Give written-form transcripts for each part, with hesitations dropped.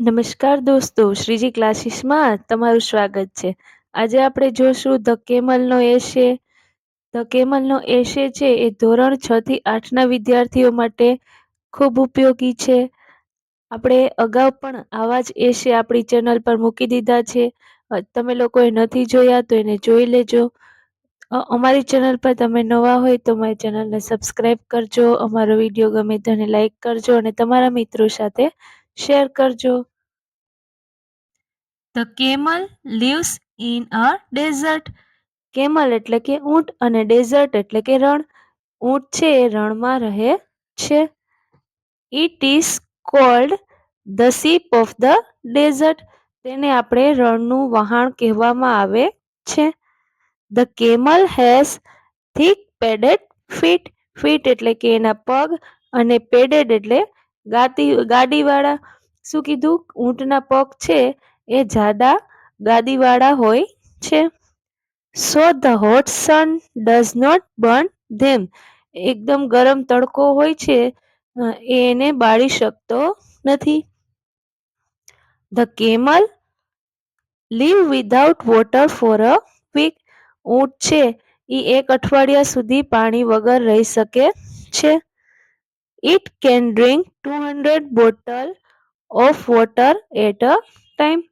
નમસ્કાર દોસ્તો, શ્રીજી ક્લાસીસમાં તમારું સ્વાગત છે. આજે આપણે જોશું ધ કેમલનો એશે. ધ કેમલનો એશે છે એ ધોરણ 6 થી 8ના વિદ્યાર્થીઓ માટે ખૂબ ઉપયોગી છે. આપણે અગાઉ પણ આવા જ એશે આપણી ચેનલ પર મૂકી દીધા છે. તમે લોકોએ નથી જોયા તો એને જોઈ લેજો. અમારી ચેનલ પર તમે નવા હોય તો મારી ચેનલને સબસ્ક્રાઈબ કરજો. અમારો વિડીયો ગમે તો એને લાઈક કરજો અને તમારા મિત્રો સાથે શેર કરજો. The camel lives in a desert. Camel એટલે કે ઊંટ અને ડેઝર્ટ એટલે કે રણ. ઊંટ છે એ રણમાં રહે છે. It is called the ship of the desert. તેને આપણે રણનું વહાણ કહેવામાં આવે છે. The camel has thick padded feet. Feet એટલે કે એના પગ અને પેડેડ એટલે ગાડીવાળા. શું કીધું? ઊંટના પગ છે એ જાડા ગાદીવાળા હોય છે. So the hot sun does not burn them. એકદમ ગરમ તડકો હોય છે એ એને બાળી શકતો નથી. The camel live without water for a week. ઊંટ છે એ એક અઠવાડિયા સુધી પાણી વગર રહી શકે છે. It can drink 200 bottle of water at a time.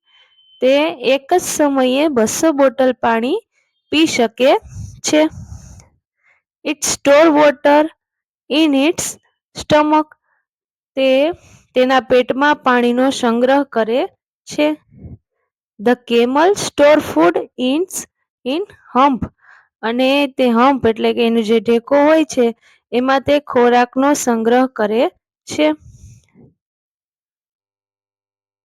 તે એક જ સમયે 200 બોટલ પાણી પી શકે છે. It store water in its stomach. તે તેના પેટમાં પાણીનો સંગ્રહ કરે છે. The camel store food in hump. અને તે હમ્પ એટલે કે એનું જે ઢેકો હોય છે એમાં તે ખોરાકનો સંગ્રહ કરે છે.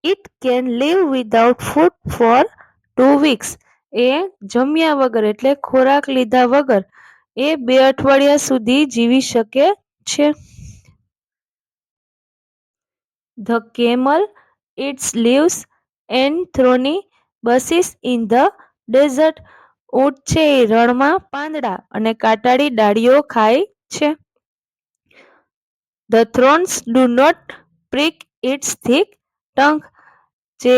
It can live without food for 2 weeks. એ જમ્યા વગર એટલે ખોરાક લીધા વગર એ 2 અઠવાડિયા સુધી જીવી શકે છે. The camel eats leaves and thorny bushes in the desert. ઊંટ છે એ રણમાં પાંદડા અને કાંટાળી ડાળીઓ ખાય છે. The thorns do not prick its thick tongue. જે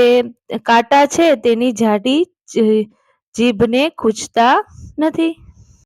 કાંટા છે તેની જાડી જીભને ખૂંચતા નથી.